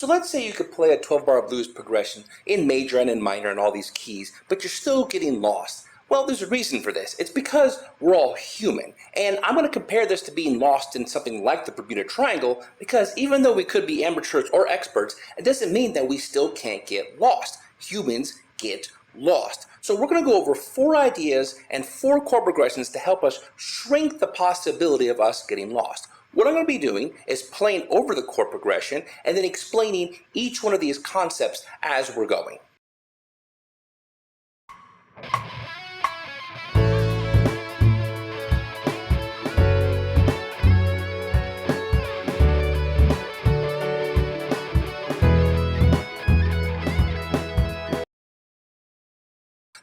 So let's say you could play a 12-bar blues progression in major and in minor and all these keys, but you're still getting lost. Well, there's a reason for this. It's because we're all human. And I'm going to compare this to being lost in something like the Bermuda Triangle, because even though we could be amateurs or experts, it doesn't mean that we still can't get lost. Humans get lost. So we're going to go over 4 ideas and 4 chord progressions to help us shrink the possibility of us getting lost. What I'm going to be doing is playing over the chord progression and then explaining each one of these concepts as we're going.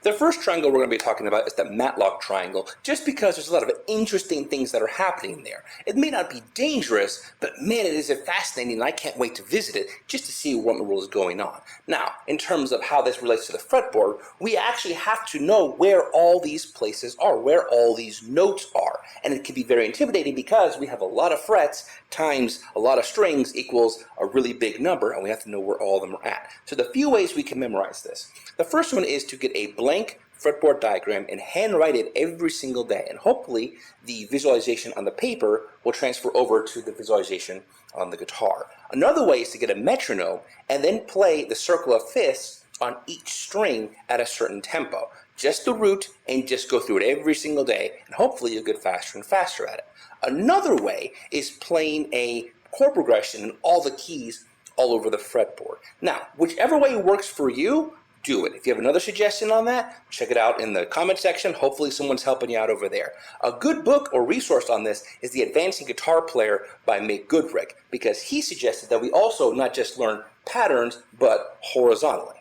The first triangle we're going to be talking about is the Matlock Triangle, just because there's a lot of interesting things that are happening there. It may not be dangerous, but man, it is fascinating, and I can't wait to visit it just to see what in the world is going on. Now, in terms of how this relates to the fretboard, we actually have to know where all these places are, where all these notes are. And it can be very intimidating because we have a lot of frets times a lot of strings equals a really big number, and we have to know where all of them are at. So the few ways we can memorize this. The first one is to get a blank fretboard diagram and handwrite it every single day, and hopefully the visualization on the paper will transfer over to the visualization on the guitar. Another way is to get a metronome and then play the circle of fifths on each string at a certain tempo. Just the root, and just go through it every single day, and hopefully you'll get faster and faster at it. Another way is playing a chord progression in all the keys all over the fretboard. Now, whichever way works for you, do it. If you have another suggestion on that, check it out in the comment section. Hopefully someone's helping you out over there. A good book or resource on this is The Advancing Guitar Player by Mick Goodrick, because he suggested that we also not just learn patterns, but horizontally.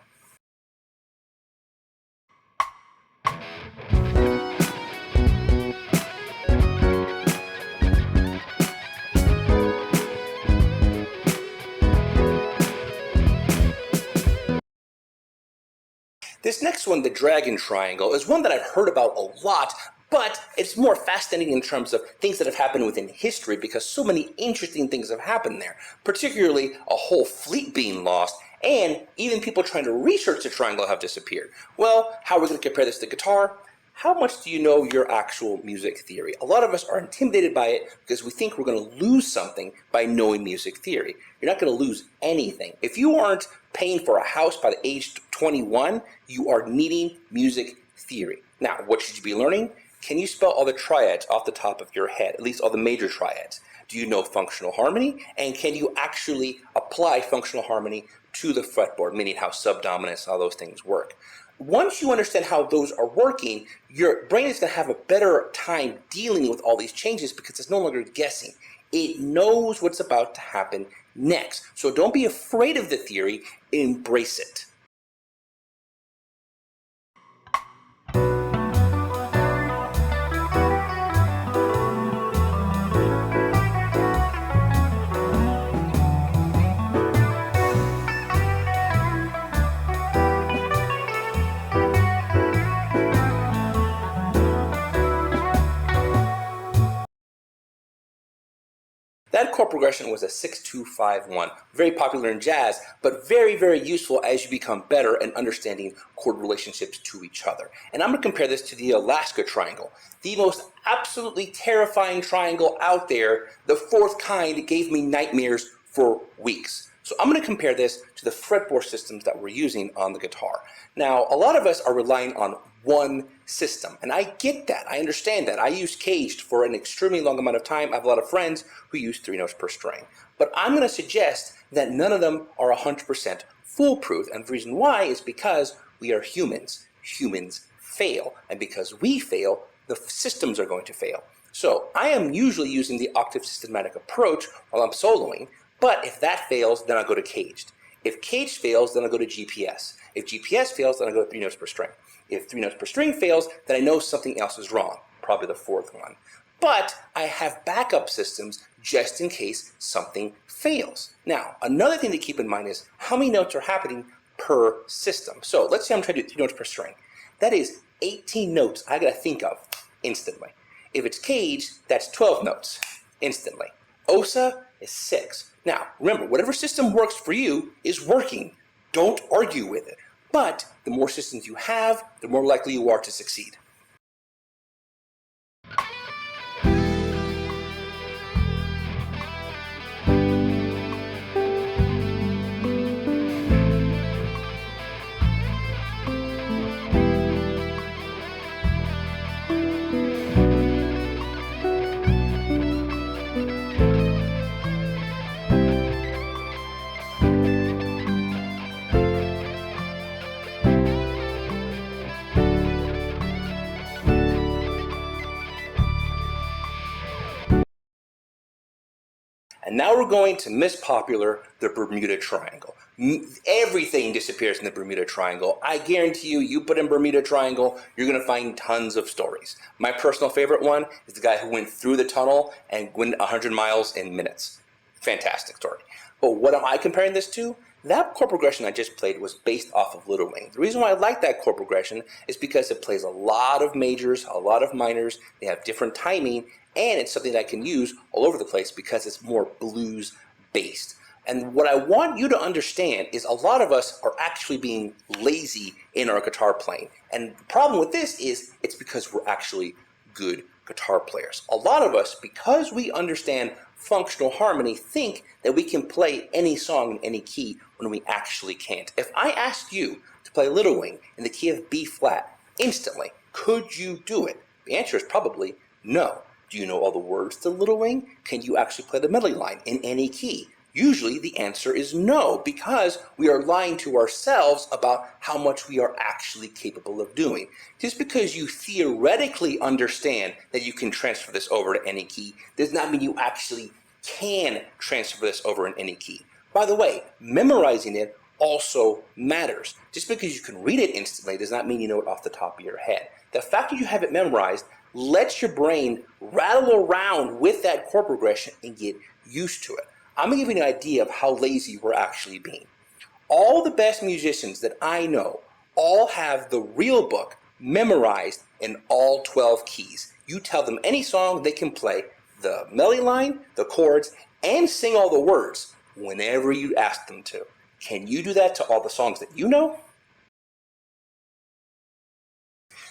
This next one, the Dragon Triangle, is one that I've heard about a lot, but it's more fascinating in terms of things that have happened within history, because so many interesting things have happened there, particularly a whole fleet being lost, and even people trying to research the triangle have disappeared. Well, how are we going to compare this to guitar? How much do you know your actual music theory? A lot of us are intimidated by it because we think we're going to lose something by knowing music theory. You're not going to lose anything. If you aren't paying for a house by the age 21, you are needing music theory. Now, what should you be learning? Can you spell all the triads off the top of your head, at least all the major triads? Do you know functional harmony? And can you actually apply functional harmony to the fretboard, meaning how subdominance, how those things work? Once you understand how those are working, your brain is going to have a better time dealing with all these changes because it's no longer guessing. It knows what's about to happen next. So don't be afraid of the theory, embrace it. That chord progression was a 6-2-5-1, very popular in jazz, but very, very useful as you become better at understanding chord relationships to each other. And I'm going to compare this to the Alaska Triangle, the most absolutely terrifying triangle out there. The 4th kind gave me nightmares for weeks. So I'm going to compare this to the fretboard systems that we're using on the guitar. Now, a lot of us are relying on one system, and I get that. I understand that. I used caged for an extremely long amount of time. I have a lot of friends who use 3 notes per string. But I'm going to suggest that none of them are 100% foolproof, and the reason why is because we are humans. Humans fail, and because we fail, the systems are going to fail. So I am usually using the octave systematic approach while I'm soloing, but if that fails, then I'll go to caged. If caged fails, then I'll go to GPS. If GPS fails, then I'll go to 3 notes per string. If 3 notes per string fails, then I know something else is wrong, probably the 4th one. But I have backup systems just in case something fails. Now, another thing to keep in mind is how many notes are happening per system. So let's say I'm trying to do 3 notes per string. That is 18 notes I gotta think of instantly. If it's caged, that's 12 notes instantly. OSA, is 6. Now, remember, whatever system works for you is working. Don't argue with it. But the more systems you have, the more likely you are to succeed. And now we're going to Miss Popular, the Bermuda Triangle. Everything disappears in the Bermuda Triangle. I guarantee you, you put in Bermuda Triangle, you're going to find tons of stories. My personal favorite one is the guy who went through the tunnel and went 100 miles in minutes. Fantastic story. But what am I comparing this to? That chord progression I just played was based off of Little Wing. The reason why I like that chord progression is because it plays a lot of majors, a lot of minors, they have different timing, and it's something that I can use all over the place because it's more blues based. And what I want you to understand is a lot of us are actually being lazy in our guitar playing. And the problem with this is it's because we're actually good guitar players. A lot of us, because we understand functional harmony, think that we can play any song in any key when we actually can't. If I asked you to play Little Wing in the key of B flat instantly, could you do it? The answer is probably no. Do you know all the words to Little Wing? Can you actually play the melody line in any key? Usually the answer is no, because we are lying to ourselves about how much we are actually capable of doing. Just because you theoretically understand that you can transfer this over to any key does not mean you actually can transfer this over in any key. By the way, memorizing it also matters. Just because you can read it instantly does not mean you know it off the top of your head. The fact that you have it memorized lets your brain rattle around with that chord progression and get used to it. I'm going to give you an idea of how lazy we're actually being. All the best musicians that I know all have the real book memorized in all 12 keys. You tell them any song, they can play the melody line, the chords, and sing all the words whenever you ask them to. Can you do that to all the songs that you know?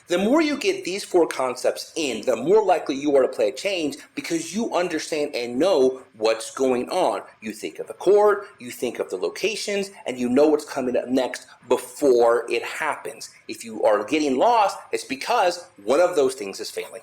The more you get these 4 concepts in, the more likely you are to play a change because you understand and know what's going on. You think of the chord, you think of the locations, and you know what's coming up next before it happens. If you are getting lost, it's because one of those things is failing.